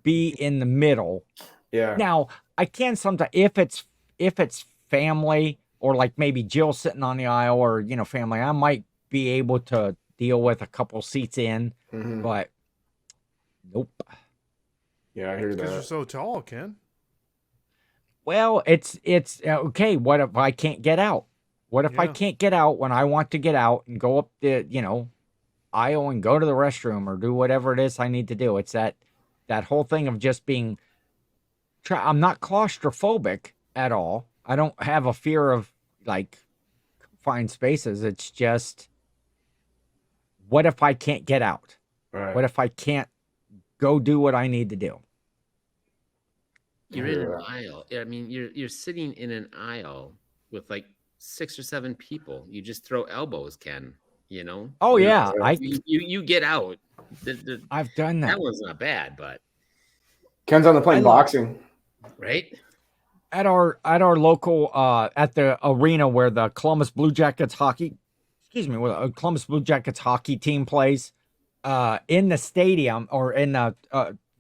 be in the middle. Yeah. Now I can sometimes if it's family or like maybe Jill sitting on the aisle or family, I might be able to deal with a couple seats in, but nope. Yeah, I hear Because that. you're so tall, Ken. Well, it's okay. What if I can't get out? What if I can't get out when I want to get out and go up the aisle and go to the restroom or do whatever it is I need to do? It's that whole thing of just being. I'm not claustrophobic at all. I don't have a fear of like confined spaces. It's just, what if I can't get out? Right. What if I can't go do what I need to do? You're in an aisle. I mean, you're sitting in an aisle with like 6 or 7 people. You just throw elbows, Ken. Oh yeah, you get out. I've done that. That one's not bad, but Ken's on the plane boxing. Right? At our local at the arena where the Columbus Blue Jackets hockey team plays, in the stadium or in the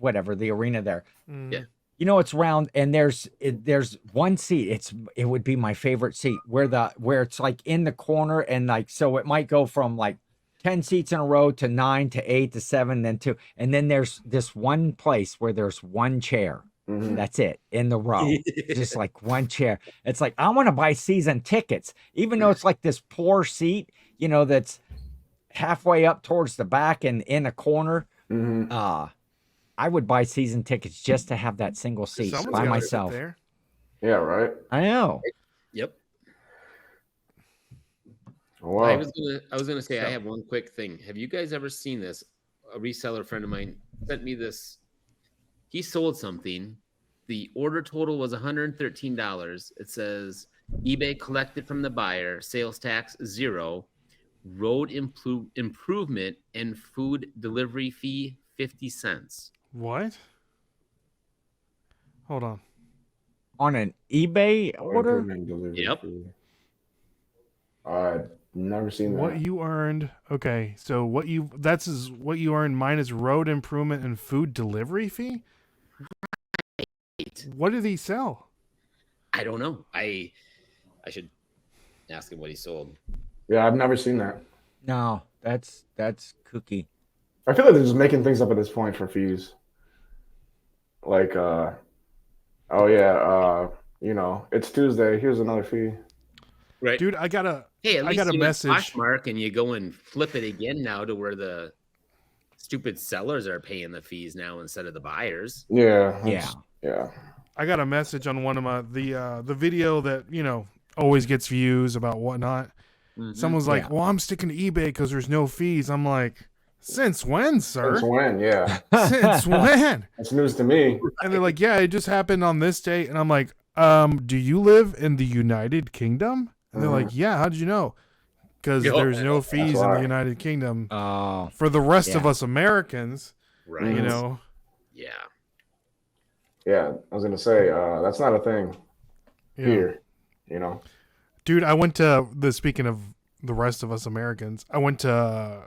the arena there. Yeah. It's round and there's one seat. It would be my favorite seat where it's like in the corner and like, so it might go from like 10 seats in a row to 9 to 8 to 7, then 2. And then there's this one place where there's one chair. That's it in the row. Just like one chair. It's like, I want to buy season tickets, even though it's like this poor seat, that's halfway up towards the back and in a corner. I would buy season tickets just to have that single seat by myself. Yeah, right. I know. Yep. Wow. I was gonna say I have one quick thing. Have you guys ever seen this? A reseller friend of mine sent me this. He sold something. The order total was $113. It says eBay collected from the buyer, sales tax 0, road improvement and food delivery fee 50 cents. What? Hold on. On an eBay order? Yep. I've never seen that. What you earned? Okay, so what you earned minus road improvement and food delivery fee. Right. What did he sell? I don't know. I should ask him what he sold. Yeah, I've never seen that. No, that's kooky. I feel like they're just making things up at this point for fees. Like, it's Tuesday. Here's another fee. Right, dude. I got a message. Poshmark, and you go and flip it again now to where the stupid sellers are paying the fees now instead of the buyers. Yeah. I got a message on one of my the video that always gets views about whatnot. Someone's like, "Well, I'm sticking to eBay because there's no fees." I'm like, "Since when, sir? Since when? Yeah. Since when?" That's news to me. And they're like, "Yeah, it just happened on this date." And I'm like, do you live in the United Kingdom?" And they're like, "Yeah, how did you know?" Because there's no fees in the United Kingdom for the rest of us Americans. Right. Yeah. Yeah, I was gonna say that's not a thing here. Dude, I went to speaking of the rest of us Americans, I went to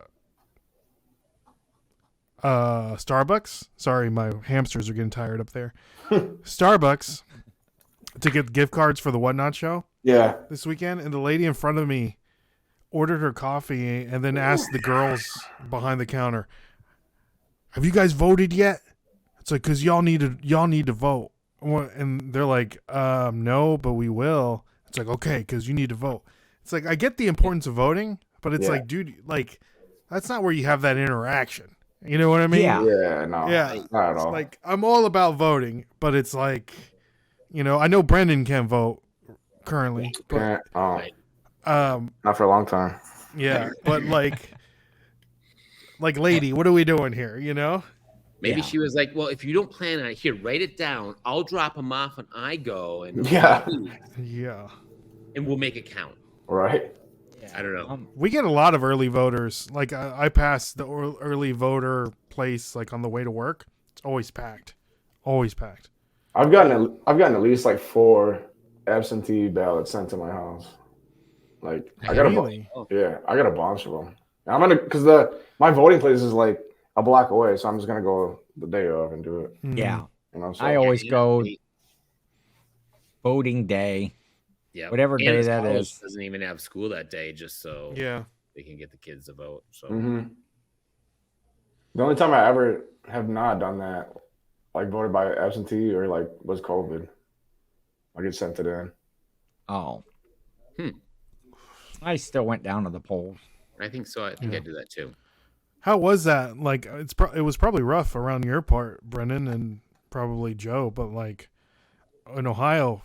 Starbucks. Sorry, my hamsters are getting tired up there. Starbucks to get gift cards for the Whatnot show. Yeah. This weekend, and the lady in front of me ordered her coffee and then asked the girls behind the counter, "Have you guys voted yet?" It's like, "Cause y'all need to vote." And they're like, "No, but we will." It's like, "Okay, cause you need to vote." It's like, I get the importance of voting, but it's like, dude, like, that's not where you have that interaction. You know what I mean? Yeah. Yeah. No. Yeah. Not at all. Like, I'm all about voting, but it's like, I know Brendan can't vote currently, but not for a long time. Yeah, but like, lady, what are we doing here? Maybe she was like, "Well, if you don't plan on it, here, write it down. I'll drop them off when I go, and yeah, and we'll make it count." Right. Yeah. I don't know. We get a lot of early voters. Like I pass the early voter place like on the way to work. It's always packed. Always packed. I've gotten at least like 4 absentee ballots sent to my house. Like Really? I got a bunch of them. I'm gonna because my voting place is like a block away, so I'm just gonna go the day of and do it. Yeah. You know, so. I always Yeah, go voting day. Yeah, Whatever and day his that college is. doesn't even have school that day, just so they can get the kids to vote. So The only time I ever have not done that, like voted by absentee or like was COVID. I get sent it in. Oh. I still went down to the polls. I think so. I think I do that too. How was that? Like, it was probably rough around your part, Brendan, and probably Joe. But like in Ohio,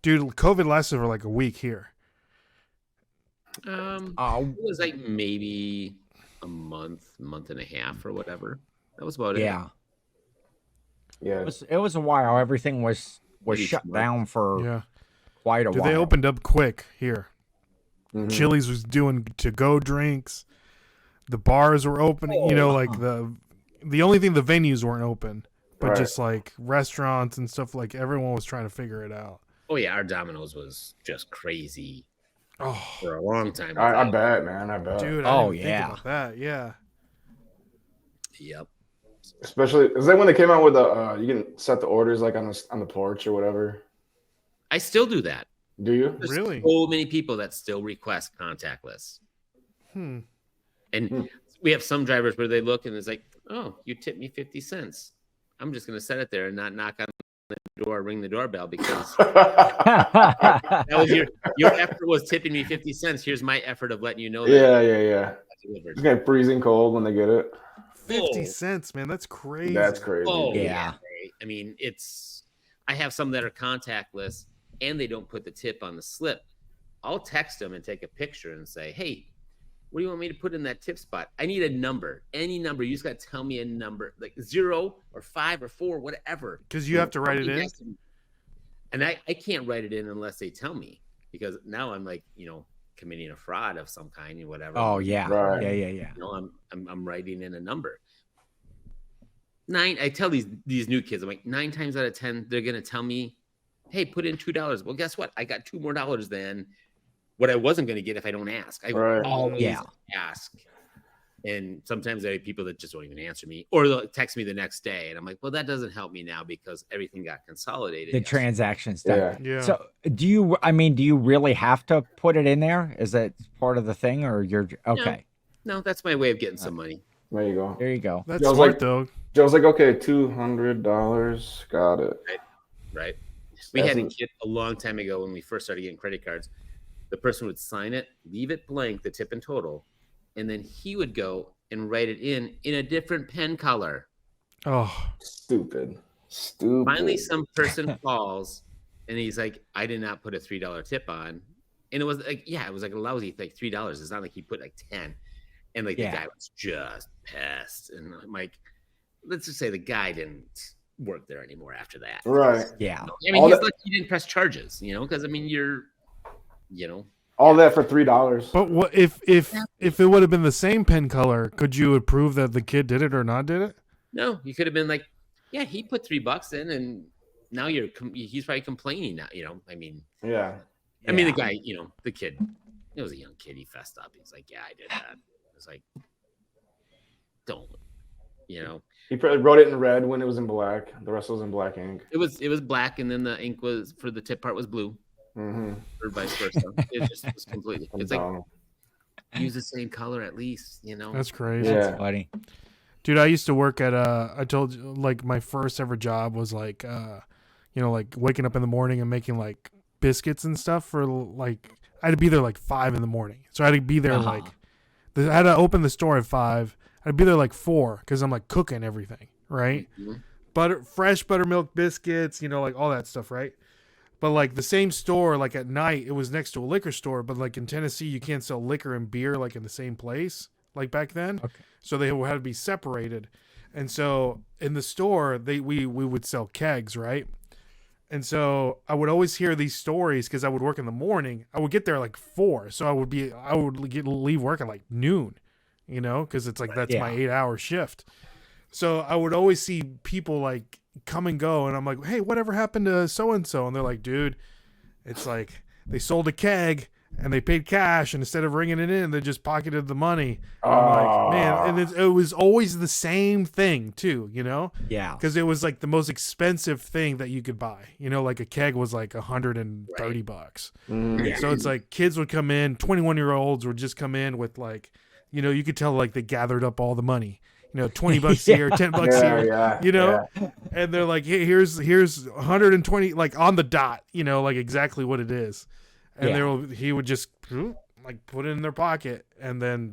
dude, COVID lasted for like a week here. It was like maybe a month and a half or whatever. That was about it. Yeah. Yeah. It was a while. Everything was Maybe shut 2 down for quite a Dude, while. they opened up quick here. Chili's was doing to-go drinks. The bars were open. You know, like the only thing, the venues weren't open, but just like restaurants and stuff. Like everyone was trying to figure it out. Oh yeah, our Domino's was just crazy for a long time. I bet, man. I bet. Dude, I didn't think about that. Yeah. Yep. Especially, is that when they came out with the you can set the orders like on the porch or whatever? I still do that. Do you? There's Really? so many people that still request contactless. And we have some drivers where they look and it's like, oh, you tipped me 50 cents. I'm just going to set it there and not knock on the door, ring the doorbell because that was your effort was tipping me 50 cents. Here's my effort of letting you know that. Yeah. It's going to freezing cold when they get it. 50 cents, man. That's crazy. That's crazy. Oh, yeah. I mean, I have some that are contactless and they don't put the tip on the slip. I'll text them and take a picture and say, hey, what do you want me to put in that tip spot? I need a number, any number. You just got to tell me a number, like 0 or 5 or 4, whatever. Because you have to write it in. And I can't write it in unless they tell me because now I'm like, committing a fraud of some kind or whatever. Oh yeah. Right. Yeah. I'm writing in a number. I tell these new kids, I'm like 9 times out of 10, they're going to tell me, hey, put in $2. Well, guess what? I got $2 more than what I wasn't going to get if I don't ask. I always ask. And sometimes there are people that just don't even answer me or they'll text me the next day. And I'm like, well, that doesn't help me now because everything got consolidated. The transactions done. Yeah. So do you really have to put it in there? Is that part of the thing or you're okay? No, that's my way of getting some money. There you go. There you go. That's smart, though. Joe's like, okay, $200. Got it. Right. We had a kid a long time ago when we first started getting credit cards. The person would sign it, leave it blank, the tip and total, and then he would go and write it in a different pen color. Oh, stupid. Finally, some person calls, and he's like, "I did not put a $3 tip on," and it was like, it was like a lousy like $3. It's not like he put like 10, and like the guy was just pissed, and I'm like, let's just say the guy didn't work there anymore after that. Right. Yeah. I mean, he's lucky he didn't press charges, because I mean, all that for $3. But what if it would have been the same pen color? Could you have proved that the kid did it or not did it? No, you could have been like, yeah, he put $3 in, and now he's probably complaining now. I mean, yeah. I mean, the guy, the kid, it was a young kid. He fessed up. He's like, yeah, I did that. I was like, don't, He probably wrote it in red when it was in black. The rest was in black ink. It was black, and then the ink was for the tip part was blue. Or vice versa. It just was completely. It's like use the same color at least, That's crazy. Yeah. That's funny. Dude, I used to work at I told you, like my first ever job was like like waking up in the morning and making like biscuits and stuff for like I had to be there like 5 in the morning. So I had to be there I had to open the store at 5. I'd be there like 4 because I'm like cooking everything, right? Fresh buttermilk biscuits, like all that stuff, right? But like the same store, like at night, it was next to a liquor store. But like in Tennessee, you can't sell liquor and beer like in the same place, like back then. Okay. So they had to be separated. And so in the store, we would sell kegs, right? And so I would always hear these stories because I would work in the morning. I would get there like 4, so I would leave work at like noon, because it's like that's my 8-hour shift. So I would always see people like come and go, and I'm like, hey, whatever happened to so and so? And they're like, dude, it's like they sold a keg and they paid cash, and instead of ringing it in, they just pocketed the money. I'm like, man, and it was always the same thing too, you know? Yeah. Because it was like the most expensive thing that you could buy. You know, like a keg was like $130. Yeah. So it's like kids would come in, 21-year-olds would just come in with like, you know, you could tell like they gathered up all the money. You know, $20 here, $10 here, you know, and they're like, hey, here's 120, like on the dot, you know, like exactly what it is. And he would just like put it in their pocket, and then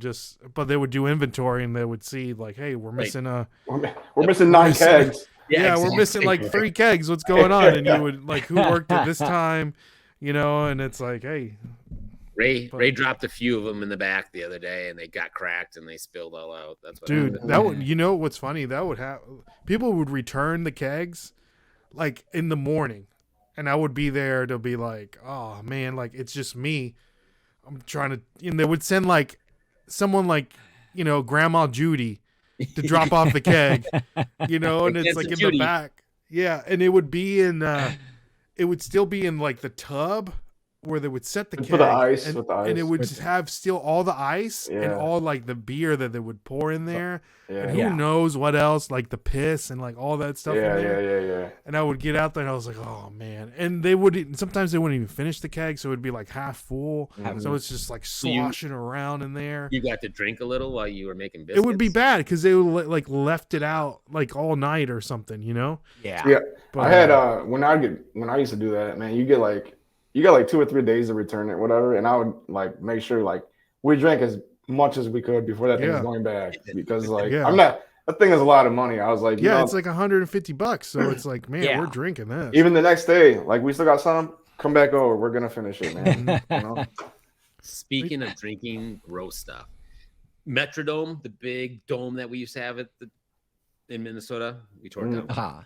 but they would do inventory, and they would see like, hey, we're missing we're missing 9 kegs. Yeah, exactly. We're missing like 3 kegs. What's going on? And you would like, who worked at this time, you know? And it's like, hey, Ray dropped a few of them in the back the other day, and they got cracked and they spilled all out. That's what dude. happened. That would, you know, what's funny? That would have people would return the kegs like in the morning. And I would be there to be like, oh man, like it's just me. I'm trying to, and they would send like someone like, you know, Grandma Judy to drop off the keg, you know, and it's like in the back. Yeah. And it would be it would still be in like the tub where they would set the keg. For the ice, and it would have still all the ice and all like the beer that they would pour in there. Yeah. And who knows what else, like the piss and like all that stuff in there. Yeah. And I would get out there and I was like, oh man. And sometimes they wouldn't even finish the keg, so it would be like half full. So it's just like sloshing around in there. You got to drink a little while you were making biscuits? It would be bad because they would like left it out like all night or something, you know? Yeah. But, I had when I used to do that, man, you got like 2 or 3 days to return it, whatever. And I would like make sure like we drank as much as we could before that thing was going back, because like that thing is a lot of money. I was like, it's like $150. So it's like, man, we're drinking this. Even the next day, like we still got some. Come back over. We're gonna finish it, man. You know? Speaking of drinking gross stuff, Metrodome, the big dome that we used to have in Minnesota, we tore it down.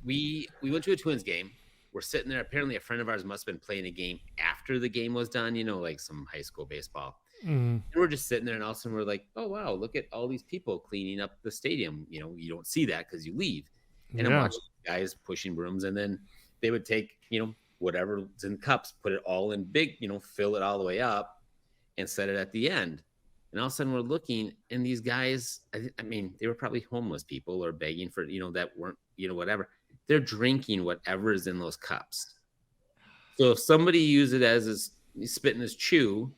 We went to a Twins game. We're sitting there. Apparently, a friend of ours must have been playing a game after the game was done, you know, like some high school baseball. And we're just sitting there, and all of a sudden we're like, oh, wow, look at all these people cleaning up the stadium. You know, you don't see that because you leave. And I'm watching guys pushing brooms, and then they would take, you know, whatever's in cups, put it all in big, you know, fill it all the way up and set it at the end. And all of a sudden we're looking, and these guys, I mean, they were probably homeless people or begging for, you know, that weren't, you know, whatever. They're drinking whatever is in those cups. So if somebody used it as spit in his chew,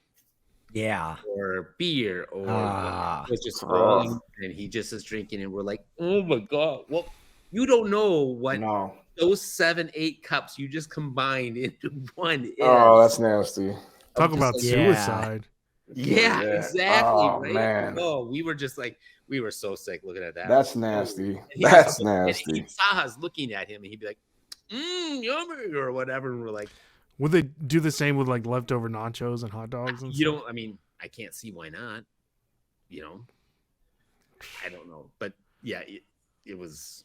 or beer, or was just rolling, and he just is drinking, and we're like, oh my god, well, you don't know what those 7-8 cups you just combined into one is. Oh, that's nasty. Talk about suicide. Yeah, exactly. Oh, right? man. Oh, we were just like, we were so sick looking at that. That's nasty. That's nasty. He saw us looking at him, and he'd be like, yummy, or whatever. And we're like, would they do the same with like leftover nachos and hot dogs? And stuff? I mean, I can't see why not. You know, I don't know, but yeah, it was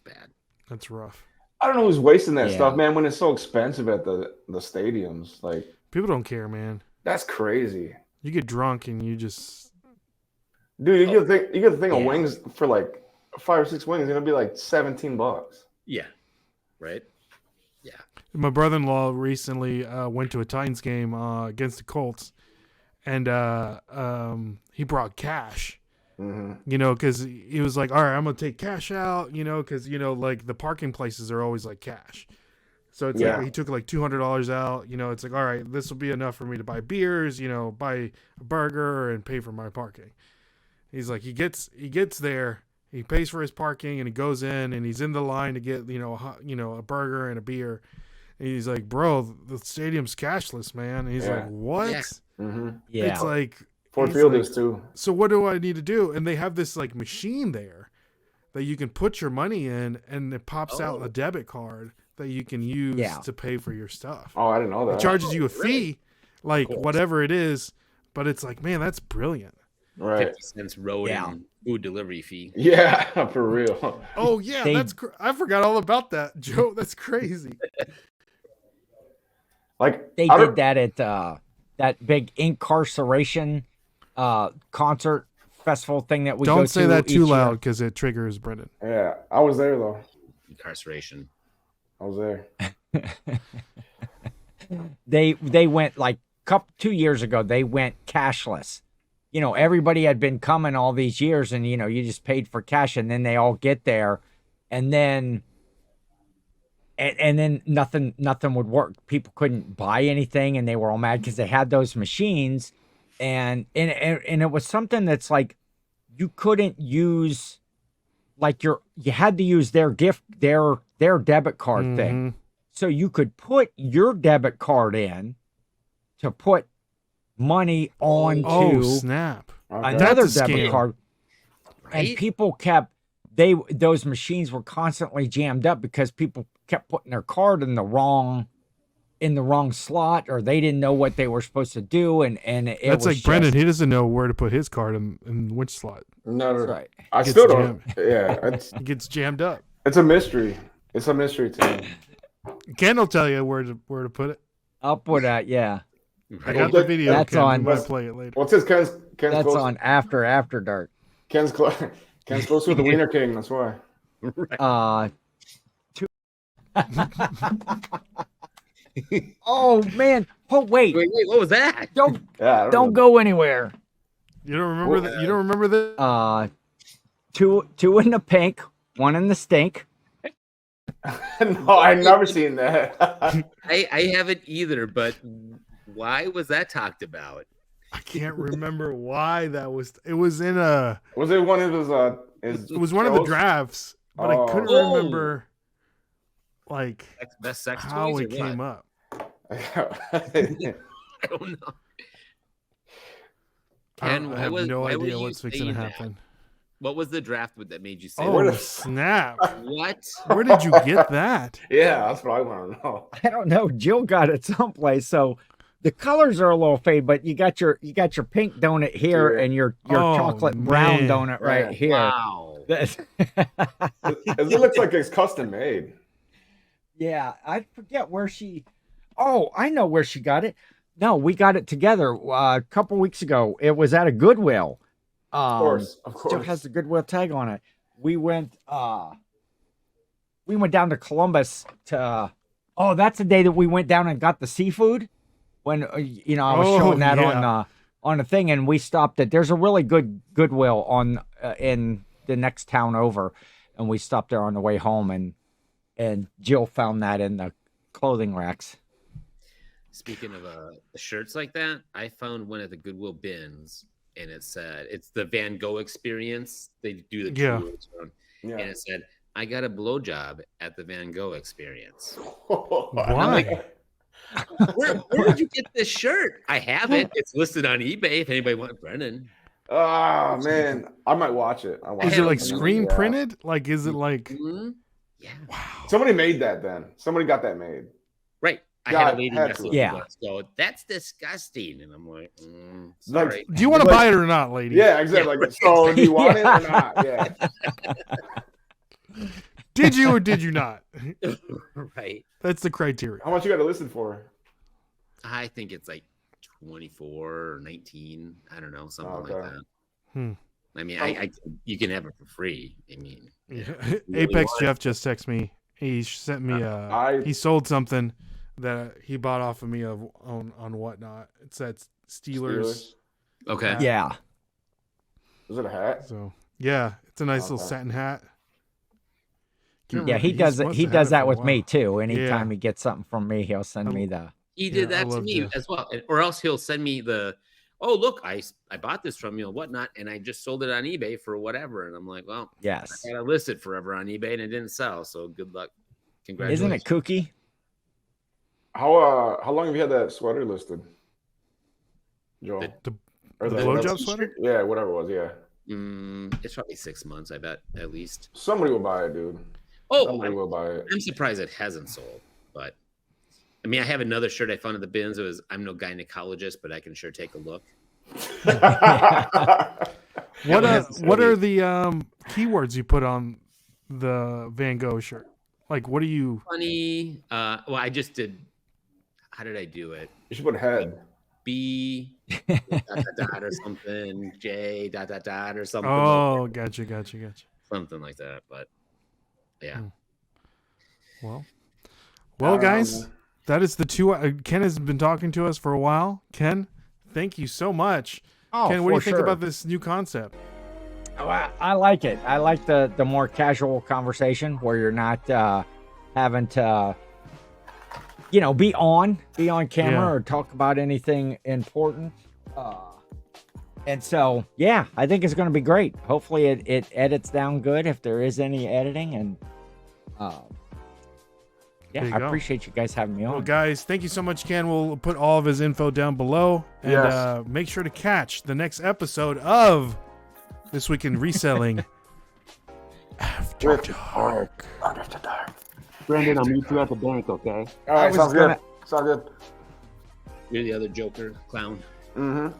bad. That's rough. I don't know who's wasting that stuff, man, when it's so expensive at the stadiums. Like, people don't care, man. That's crazy. You get drunk and you just, dude, you get the thing of wings for like 5 or 6 wings, it's gonna be like $17. Yeah. Right. Yeah. My brother-in-law recently went to a Titans game against the Colts, and he brought cash. You know, because he was like, all right, I'm gonna take cash out, you know, because, you know, like the parking places are always like cash. So it's like he took like $200 out, you know, it's like, all right, this will be enough for me to buy beers, you know, buy a burger and pay for my parking. He's like, he gets there, he pays for his parking, and he goes in, and he's in the line to get, you know, a burger and a beer. And he's like, bro, the stadium's cashless, man. And he's like, what? Yeah. It's like, Ford Field is too. So what do I need to do? And they have this like machine there that you can put your money in, and it pops out a debit card that you can use to pay for your stuff. Oh, I didn't know that. It charges you a fee, like whatever it is, but it's like, man, that's brilliant. Right. 50 cents road and food delivery fee. Yeah, for real. Oh yeah, I forgot all about that, Joe. That's crazy. Like they did that at that big incarceration concert festival thing that we don't go say to that too each loud because it triggers Brendan. Yeah, I was there though. Incarceration. I was there. they went like 2 years ago. They went cashless. Everybody had been coming all these years, and you just paid for cash, and then they all get there, and then nothing would work. People couldn't buy anything, and they were all mad because they had those machines, and it was something that's like you couldn't use, like you had to use their debit card thing. So you could put your debit card in to put money onto snap. another That's a debit scam. card. Right? And people those machines were constantly jammed up because people kept putting their card in the wrong slot, or they didn't know what they were supposed to do, and That's like Brendan. He doesn't know where to put his card in which slot. No, right. I Gets still don't. jammed. Yeah, It gets jammed up. it's a mystery. It's a mystery to me. Ken will tell you where to put it. I'll put yeah. I got the video. That's Ken. on- We might play it later. What's his Ken's That's close, on after dark. Ken's close with the Wiener King. That's why. Oh man! Oh wait! Wait, what was that? Don't Yeah, I don't go anywhere. You don't remember that? You don't remember that? Two in the pink, one in the stink. No, I've never seen that. I haven't either, but why was that talked about? I can't remember why that was. It was in a. Was it one of his? It was one of the shows? drafts, but I couldn't Oh. remember like Best sex how toys it or came what? up. I don't know. Ken, I have no why were idea you what's fixing to saying that? happen. What was the draft that made you say Oh that? snap! What? Where did you get that? Yeah, that's what I want to know. I don't know. Jill got it someplace. So the colors are a little faded, but you got your pink donut here Yeah. and your Oh, chocolate brown man. donut right Yeah. here. Wow. It looks like it's custom made. Yeah, I forget where she. Oh, I know where she got it. No, we got it together a couple weeks ago. It was at a Goodwill. Of course. Still has the Goodwill tag on it. We went down to Columbus to. Oh, that's the day that we went down and got the seafood. When I was Oh, showing that yeah. on the thing, and we stopped at. There's a really good Goodwill on in the next town over, and we stopped there on the way home, and Jill found that in the clothing racks. Speaking of shirts like that, I found one at the Goodwill bins, and it said it's the Van Gogh experience. They do the Yeah. tours on, Yeah. and it said, "I got a blowjob at the Van Gogh experience." Why? Where did you get this shirt? I have it. It's listed on eBay. If anybody wants, Brennan. Oh man, I might watch it. Is it like Yeah. screen printed? Like, is it like? Mhm. Yeah, Somebody made that then. Somebody got that made. right. I God, had a lady had message to. me Yeah. once go, "That's disgusting," and I'm like, Like, "Sorry." Do you want to Like- buy it or not, lady? Yeah, exactly. Yeah, Like, so do you want it or Yeah. not? Yeah. Did you or did you not? Right. That's the criteria. How much you got to listen for? I think it's like 24 or 19. I don't know, something Okay. like that. Hmm. I mean, I you can have it for free. I mean, Yeah. really Apex want Jeff just texted me. He sent me I- he sold something that he bought off of me on Whatnot. It's that Steelers. okay. Yeah. Is it a hat? So yeah, it's a nice little Okay. satin hat. Can't Yeah, remember- he does it. must He have had does it that for a with me while. too. Anytime Yeah. he gets something from me, he'll send me the. He did Yeah, I that to love me Jeff. as well. Or else he'll send me the, "Oh, look, I bought this from you and whatnot, and I just sold it on eBay for whatever." And I'm like, "Well, Yes. I got it listed forever on eBay and it didn't sell. So good luck. Congratulations." Isn't it kooky? How long have you had that sweater listed, Joel? The Or the that- blowjob sweater? Yeah, whatever it was. Yeah, It's probably 6 months, I bet, at least. somebody will buy it, dude. Oh, Somebody will buy it. I'm surprised it hasn't sold, but I mean, I have another shirt I found at the bins. It was, "I'm no gynecologist, but I can sure take a look." What has what to are the keywords you put on the Van Gogh shirt? Like, what do you? Funny. Well, I just did. How did I do it? You should put head. B dot dot dot or something. J dot dot dot or something. Oh, gotcha. Something like that. But yeah. Well, guys, That is the two. Ken has been talking to us for a while. Ken, thank you so much. Oh, Ken, what do you think about this new concept? Oh, I like it. I like the more casual conversation where you're not having to, be on camera or talk about anything important. And so, yeah, I think it's going to be great. Hopefully it edits down good if there is any editing. And I appreciate you guys having me on. Well, guys, thank you so much, Ken. We'll put all of his info down below. And make sure to catch the next episode of This Week in Reselling After Dark. After Dark. Brandon, I'll meet you at the bank, okay? All right, sounds good. Sounds good. You're the other Joker clown. Mm-hmm.